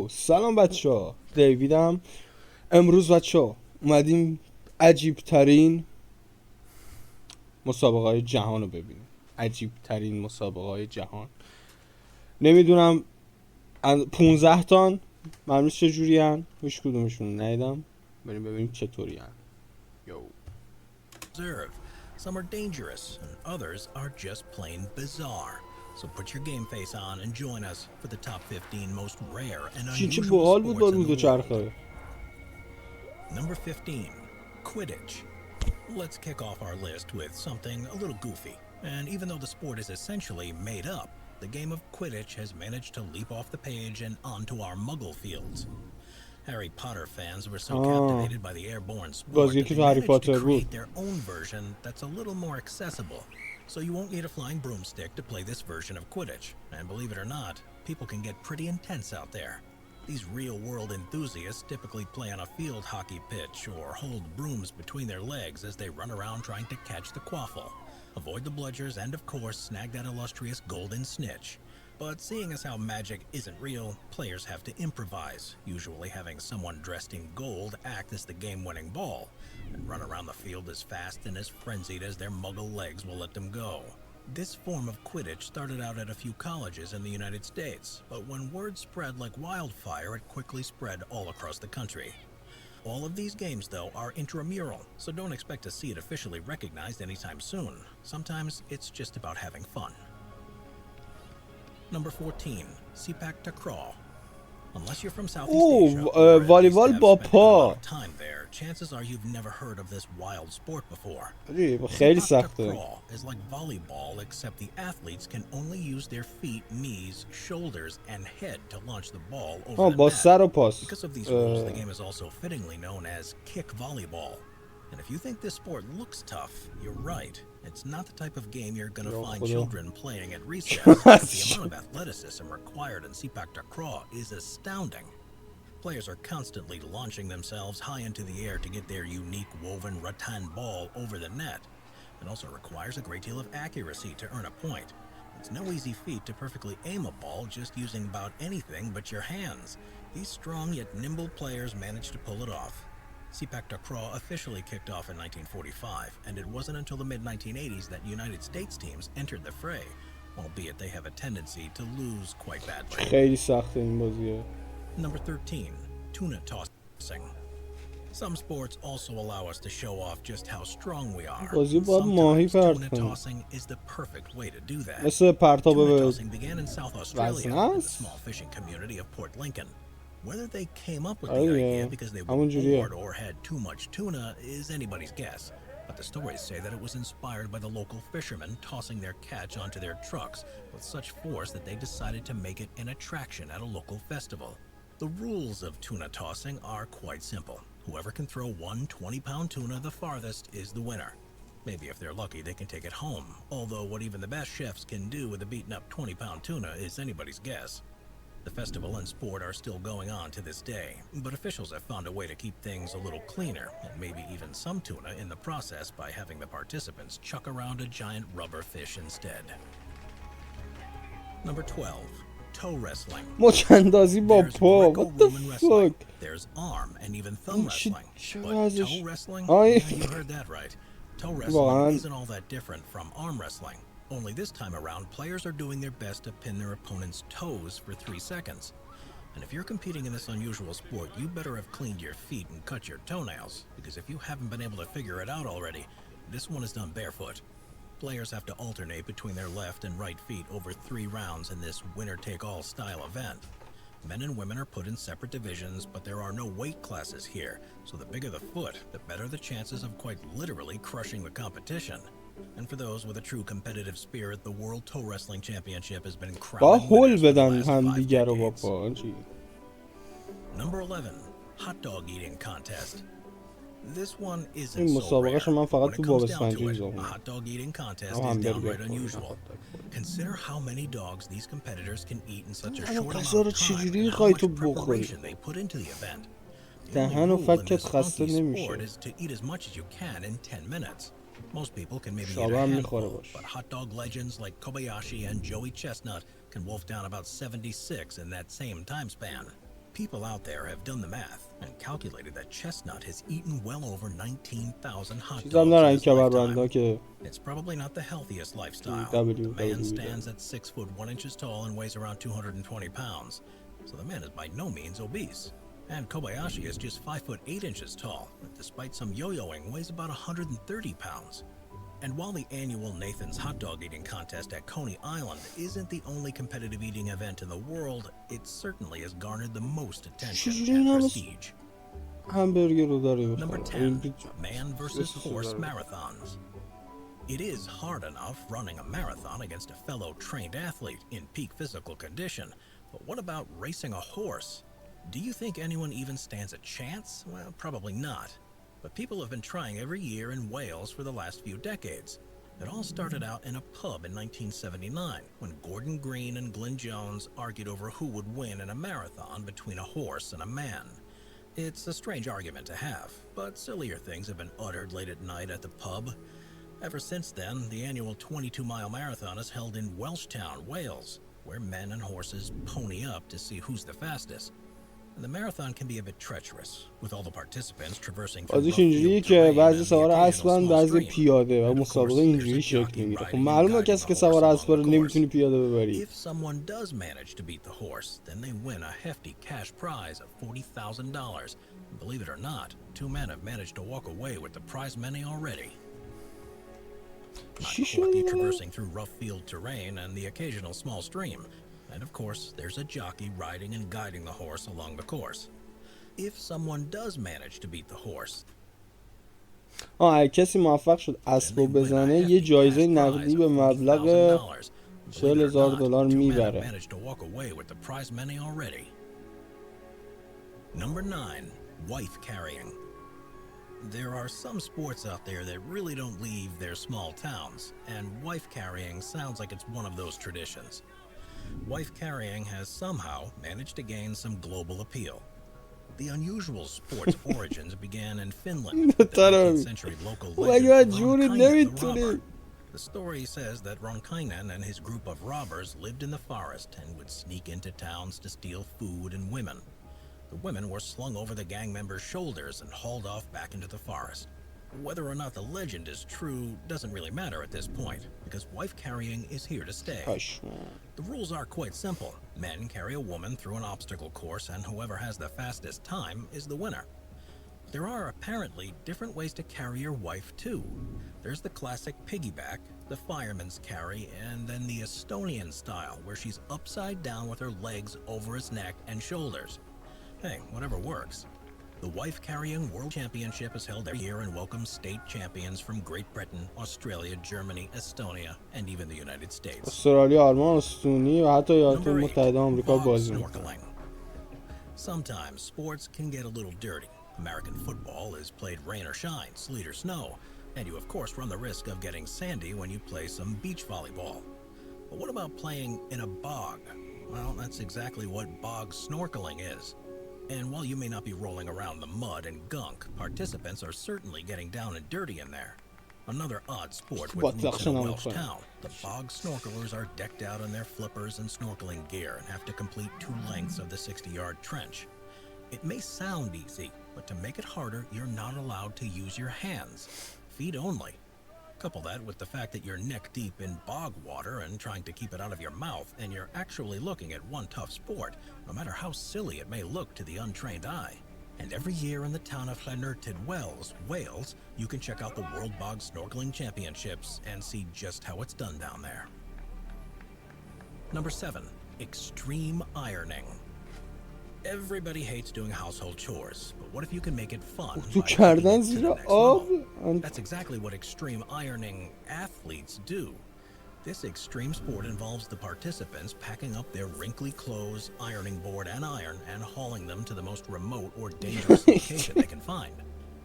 سلام بچه ها، دیویدم. امروز بچه ها اومدیم عجیب ترین مسابقه های جهان رو ببینیم. عجیب ترین مسابقه های جهان. نمیدونم 15 تان معلومش چجوری هن، هیچ کدومشون ندیدم. بریم ببینیم چطوری هن. Some are dangerous and others are just plain bizarre. So put your game face on and join us for the top 15 most rare and unusual sports in the world. Number 15, Quidditch. Let's kick off our list with something a little goofy. And even though the sport is essentially made up, the game of Quidditch has managed to leap off the page and onto our muggle fields. Harry Potter fans were so captivated by the airborne sport that they managed to create their own version that's a little more accessible. So you won't need a flying broomstick to play this version of Quidditch. And believe it or not, people can get pretty intense out there. These real-world enthusiasts typically play on a field hockey pitch or hold brooms between their legs as they run around trying to catch the quaffle, avoid the bludgers, and of course snag that illustrious golden snitch. But seeing as how magic isn't real, players have to improvise, usually having someone dressed in gold act as the game-winning ball, and run around the field as fast and as frenzied as their muggle legs will let them go. This form of Quidditch started out at a few colleges in the United States, but when word spread like wildfire, it quickly spread all across the country. All of these games, though, are intramural, so don't expect to see it officially recognized anytime soon. Sometimes it's just about having fun. Number 14, Sepak Takraw. Unless you're from Southeast Asia, or at least have spent a lot of time there, chances are you've never heard of this wild sport before. Sepak Takraw is like volleyball, except the athletes can only use their feet, knees, shoulders, and head to launch the ball over the net. Because of these rules, the game is also fittingly known as kick volleyball. And if you think this sport looks tough, you're right. It's not the type of game you're gonna find children playing at recess. The amount of athleticism required in Sepak Takraw is astounding. Players are constantly launching themselves high into the air to get their unique woven rattan ball over the net. It also requires a great deal of accuracy to earn a point. It's no easy feat to perfectly aim a ball just using about anything but your hands. These strong yet nimble players manage to pull it off. Sepak Takraw officially kicked off in 1945, and it wasn't until the mid-1980s that United States teams entered the fray, albeit they have a tendency to lose quite badly. Number 13, tuna tossing. Some sports also allow us to show off just how strong we are. Sometimes tuna tossing is the perfect way to do that. Tuna tossing began in South Australia in the small fishing community of Port Lincoln. Whether they came up with the idea because they were bored or had too much tuna is anybody's guess, but the stories say that it was inspired by the local fishermen tossing their catch onto their trucks with such force that they decided to make it an attraction at a local festival. The rules of tuna tossing are quite simple. Whoever can throw one 20-pound tuna the farthest is the winner. Maybe if they're lucky they can take it home, although what even the best chefs can do with a beaten-up 20-pound tuna is anybody's guess. The festival and sport are still going on to this day, but officials have found a way to keep things a little cleaner, and maybe even some tuna in the process by having the participants chuck around a giant rubber fish instead. Number 12, toe wrestling. There's Greco-Roman wrestling. There's arm and even thumb wrestling. But toe wrestling? Yeah, you heard that right. Toe wrestling isn't all that different from arm wrestling. Only this time around, players are doing their best to pin their opponent's toes for 3 seconds. And if you're competing in this unusual sport, you better have cleaned your feet and cut your toenails, because if you haven't been able to figure it out already, this one is done barefoot. Players have to alternate between their left and right feet over 3 rounds in this winner-take-all style event. Men and women are put in separate divisions, but there are no weight classes here, so the bigger the foot, the better the chances of quite literally crushing the competition. And for those with a true competitive spirit, the World Toe Wrestling Championship has been crowned winners for the last 5 decades. Number 11, hot dog eating contest. This one isn't so rare. When it comes down to it, a hot dog eating contest is downright unusual. Consider how many dogs these competitors can eat in such a short amount of time and how much preparation they put into the event. The only rule in this funky sport is to eat as much as you can in 10 minutes. Most people can maybe eat a handful, but hot dog legends like Kobayashi and Joey Chestnut can wolf down about 76 in that same time span. People out there have done the math and calculated that Chestnut has eaten well over 19,000 hot dogs in his lifetime. It's probably not the healthiest lifestyle. The man stands at 6 foot 1 inches tall and weighs around 220 pounds. So the man is by no means obese. And Kobayashi is just 5 foot 8 inches tall, but despite some yo-yoing, weighs about 130 pounds. And while the annual Nathan's Hot Dog Eating Contest at Coney Island isn't the only competitive eating event in the world, it certainly has garnered the most attention and prestige. Number 10, man versus horse marathons. It is hard enough running a marathon against a fellow trained athlete in peak physical condition, but what about racing a horse? Do you think anyone even stands a chance? Well, probably not. But people have been trying every year in Wales for the last few decades. It all started out in a pub in 1979 when Gordon Green and Glyn Jones argued over who would win in a marathon between a horse and a man. It's a strange argument to have, but sillier things have been uttered late at night at the pub. Ever since then, the annual 22-mile marathon is held in Welshtown, Wales, where men and horses pony up to see who's the fastest. The marathon can be a bit treacherous, with all the participants traversing through rough field terrain and the occasional small stream. If someone does manage to beat the horse, then they win a hefty cash prize of $40,000. Believe it or not, 2 men have managed to walk away with the prize money already. Not quirky traversing through rough field terrain and the occasional small stream. And of course, there's a jockey riding and guiding the horse along the course. If someone does manage to beat the horse, کسی موفق شد اسبو بزنه یه جایزه نقدی به مبلغ $40,000 میبره. Number 9, wife carrying. There are some sports out there that really don't leave their small towns, and wife carrying sounds like it's one of those traditions. Wife carrying has somehow managed to gain some global appeal. The unusual sport's origins began in Finland with the 19th century local legend Ronkainen the robber. The story says that Ronkainen and his group of robbers lived in the forest and would sneak into towns to steal food and women. The women were slung over the gang members' shoulders and hauled off back into the forest. Whether or not the legend is true doesn't really matter at this point, because wife carrying is here to stay. The rules are quite simple. Men carry a woman through an obstacle course, and whoever has the fastest time is the winner. There are apparently different ways to carry your wife too. There's the classic piggyback, the fireman's carry, and then the Estonian style, where she's upside down with her legs over his neck and shoulders. Hey, whatever works. The Wife Carrying World Championship is held every year and welcomes state champions from Great Britain, Australia, Germany, Estonia, and even the United States. استرالیا، آلمان، استونی و حتی ایالات متحده آمریکا بازی می‌کنه. Sometimes sports can get a little dirty. American football is played rain or shine, sleet or snow, and you of course run the risk of getting sandy when you play some beach volleyball. But what about playing in a bog? Well, that's exactly what bog snorkeling is. And while you may not be rolling around the mud and gunk, participants are certainly getting down and dirty in there. Another odd sport with roots in a Welsh town. The bog snorkelers are decked out in their flippers and snorkeling gear and have to complete 2 lengths of the 60-yard trench. It may sound easy, but to make it harder, you're not allowed to use your hands. Feet only. Couple that with the fact that you're neck deep in bog water and trying to keep it out of your mouth, and you're actually looking at one tough sport, no matter how silly it may look to the untrained eye. And every year in the town of Llanrtyd Wells, Wales, you can check out the World Bog Snorkeling Championships and see just how it's done down there. Number 7, extreme ironing. Everybody hates doing household chores, but what if you can make it fun? That's exactly what extreme ironing athletes do. This extreme sport involves the participants packing up their wrinkly clothes, ironing board and iron, and hauling them to the most remote or dangerous location they can find.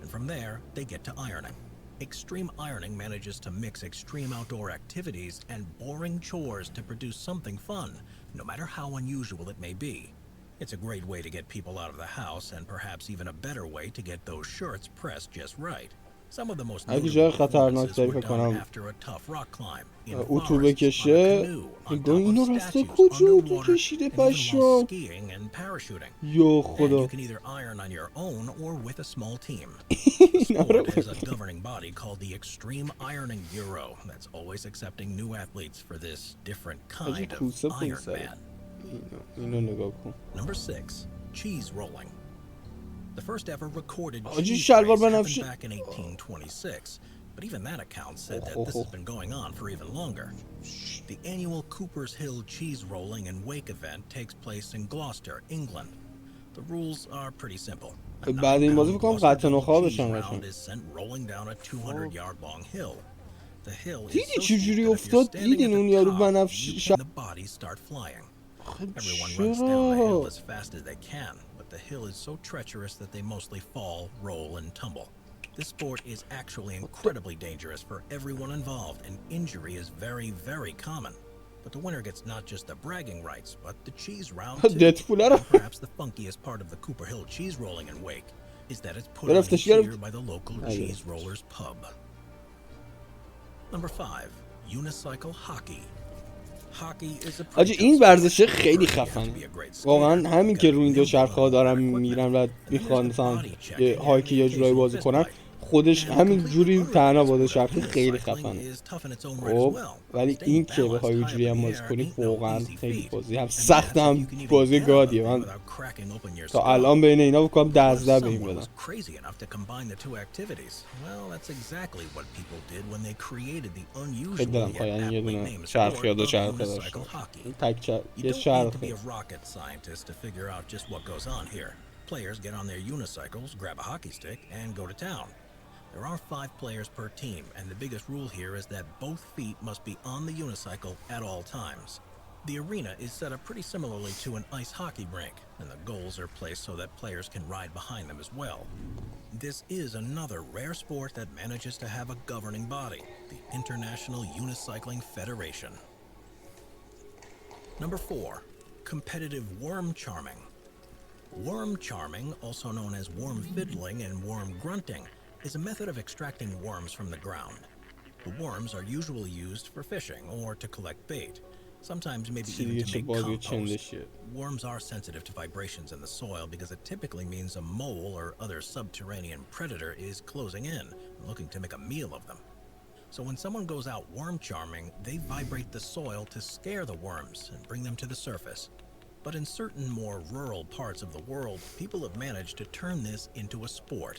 And from there, they get to ironing. Extreme ironing manages to mix extreme outdoor activities and boring chores to produce something fun, no matter how unusual it may be. It's a great way to get people out of the house, and perhaps even a better way to get those shirts pressed just right. Some of the most اگه جای notable خطرناک performances داری were فکر done کنم after a tough rock climb, in اتو forests, on a بکشه canoe, on نگاه top اینو of رفته statues, کجا اتو underwater, کشیده and even while پشمام skiing and parachuting. یا And خدا you can either iron on your own or with a small team. The اینا رو sport has a governing body called the Extreme Ironing Bureau that's always accepting new athletes for this different حاجی kind of کوسه Iron پونسره Man. اینو نگاه کن Number 6, cheese rolling. The first ever recorded حاجی cheese شلوار race happened بنفشه back in 1826, but even that account said that this has been going on for even longer. The annual Cooper's Hill cheese rolling and wake event takes place in Gloucester, England. The rules are pretty simple. A بعد این بازی 9-pound فکر کنم Gloucester قطع double نخواه cheese بشن round قشنگ is sent rolling down a 200-yard long hill. The hill is دیدی so چجوری steep that if you're افتاد standing at دیدین اون the یارو top, بنفش you can the bodies start flying. Everyone runs down the hill چرا as fast as they can, but the hill is so treacherous that they mostly fall, roll, and tumble. This sport is actually incredibly dangerous for everyone involved, and injury is very, very common. But the winner gets not just the bragging rights, but the cheese round too. ددپول And perhaps the funkiest part of the Cooper Hill cheese rolling and wake is that it's put on each year by the local cheese rollers pub. Number 5, unicycle hockey. آجی این ورزشه خیلی خفنه واقعا همین که روی این دو چرخه ها دارم میرم و میخوان مثلا هاکی یا جورایی بازی کنن خودش همین جوری تنها با دو چرخه خیلی خفنه خب ولی این که بخوای اونجوری هم بازی کنی واقعا خیلی بازی هم سخت هم بازی گادیه من تا الان بین اینا بکنم 12 به این بدم خیلی دلم خواهی یه دونه چرخ یا دو چرخه داشته تک یه چرخه Players get on their unicycles, grab a hockey stick, and go to town. There are 5 players per team, and the biggest rule here is that both feet must be on the unicycle at all times. The arena is set up pretty similarly to an ice hockey rink, and the goals are placed so that players can ride behind them as well. This is another rare sport that manages to have a governing body, the International Unicycling Federation. Number 4, competitive worm charming. Worm charming, also known as worm fiddling and worm grunting, is a method of extracting worms from the ground. The worms are usually used for fishing or to collect bait, sometimes maybe even to make compost. Worms are sensitive to vibrations in the soil because it typically means a mole or other subterranean predator is closing in and looking to make a meal of them. So when someone goes out worm charming, they vibrate the soil to scare the worms and bring them to the surface. But in certain more rural parts of the world, people have managed to turn this into a sport.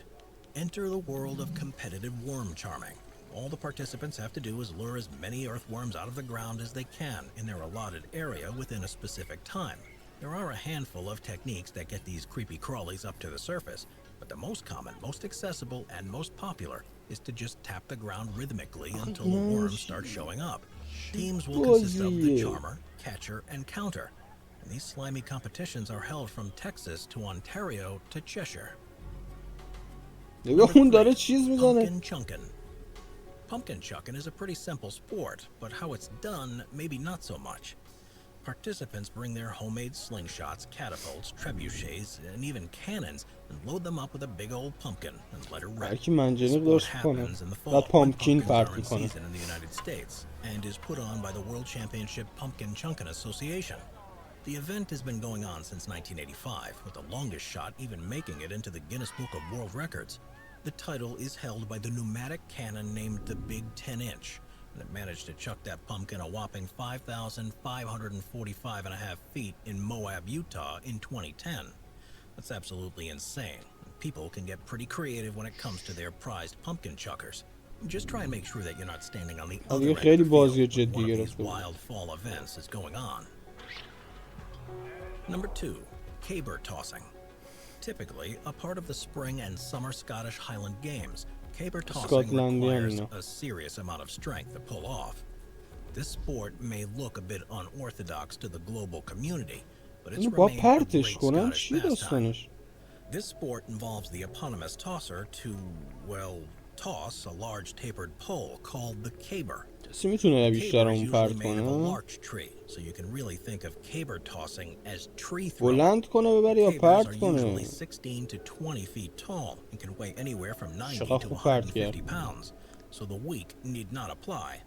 Enter the world of competitive worm charming. All the participants have to do is lure as many earthworms out of the ground as they can in their allotted area within a specific time. There are a handful of techniques that get these creepy crawlies up to the surface, but the most common, most accessible, and most popular is to just tap the ground rhythmically until the worms start showing up. Teams will consist of the charmer, catcher, and counter. And these slimy competitions are held from Texas to Ontario to Cheshire. Pumpkin chunkin'. Pumpkin chucking is a pretty simple sport, but how it's done, maybe not so much. Participants bring their homemade slingshots, catapults, trebuchets, and even cannons and load them up with a big old pumpkin and let it rip. The sport happens in the fall when pumpkins are in season in the United States and is put on by the World Championship Pumpkin Chunkin' Association. The event has been going on since 1985, with the longest shot even making it into the Guinness Book of World Records. The title is held by the pneumatic cannon named the Big 10-inch, and it managed to chuck that pumpkin a whopping 5,545.5 feet in Moab, Utah in 2010. That's absolutely insane. People can get pretty creative when it comes to their prized pumpkin chuckers. Just try and make sure that you're not standing on the other end of the field when one of these wild fall events is going on. Number 2, caber tossing. Typically a part of the spring and summer Scottish Highland Games, caber tossing requires a serious amount of strength to pull off. This sport may look a bit unorthodox to the global community, but it's remained a great Scottish pastime. This sport involves the eponymous tosser to, well, toss a large tapered pole called the caber. کسی میتونه بیشتر Caber is اون usually پرت made of a کنه؟ larch tree, so you can really think of caber tossing as tree throwing. بلند کنه ببری یا Cabers پرت are کنه؟ usually 16 to 20 feet tall and can weigh anywhere from 90 چقدر to خوب پرت 150 کرد. pounds, so the weak need not apply.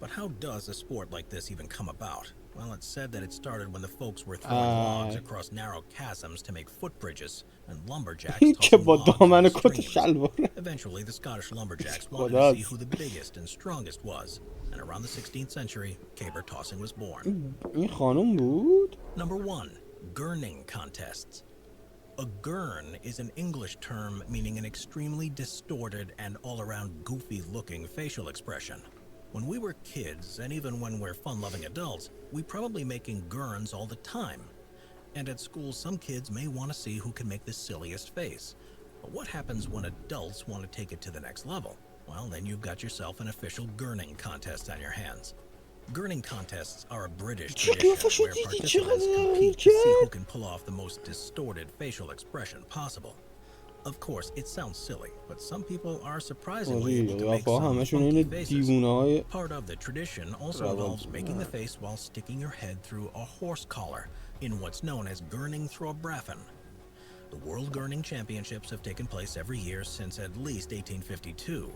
But how does a sport like this even come about? Well, it's said that it started when the folks were throwing logs across narrow chasms to make footbridges, and lumberjacks که tossing با logs دامن in کت streams. شلواره. Eventually, the Scottish lumberjacks wanted to see who the biggest and strongest was, and around the 16th century, caber tossing was born. این خانم بود؟ Number 1, gurning contests. A gurn is an English term meaning an extremely distorted and all-around goofy-looking facial expression. When we were kids, and even when we're fun-loving adults, we probably making gurns all the time. And at school, some kids may want to see who can make the silliest face. But what happens when adults want to take it to the next level? Well, then you've got yourself an official gurning contest on your hands. Gurning contests are a British tradition where participants compete to see who can pull off the most distorted facial expression possible. Of course, it sounds silly, but some people are surprisingly able to make some funky faces. Part of the tradition also involves making the face while sticking your head through a horse collar in what's known as gurning through a bracken. The World Gurning Championships have taken place every year since at least 1852.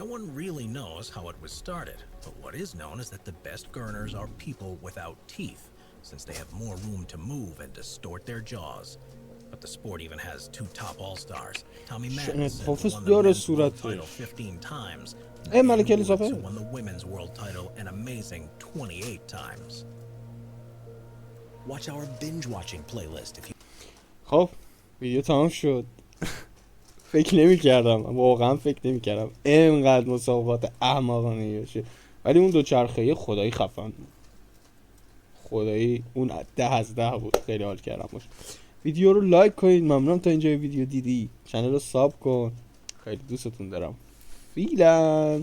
No one really knows how it was started, but what is known is that the best gurners are people without teeth, since they have more room to move and distort their jaws. But the sport even has 2 top all-stars. Tommy Madden won the men's world title 15 times, and Woods won the women's world title an amazing 28 times. Watch our binge-watching playlist if you... خب ویدیو تمام شد. فکر نمی‌کردم، واقعا فکر نمی‌کردم اینقدر مسابقات احمقانه باشه. ولی اون دوچرخه خدایی خفن بود. خدایی اون 10 از 10 بود. خیلی حال کردم باشه. ویدیو رو لایک کنید. ممنونم تا اینجای ویدیو دیدی. کانال رو ساب کن. خیلی دوستتون دارم. فعلا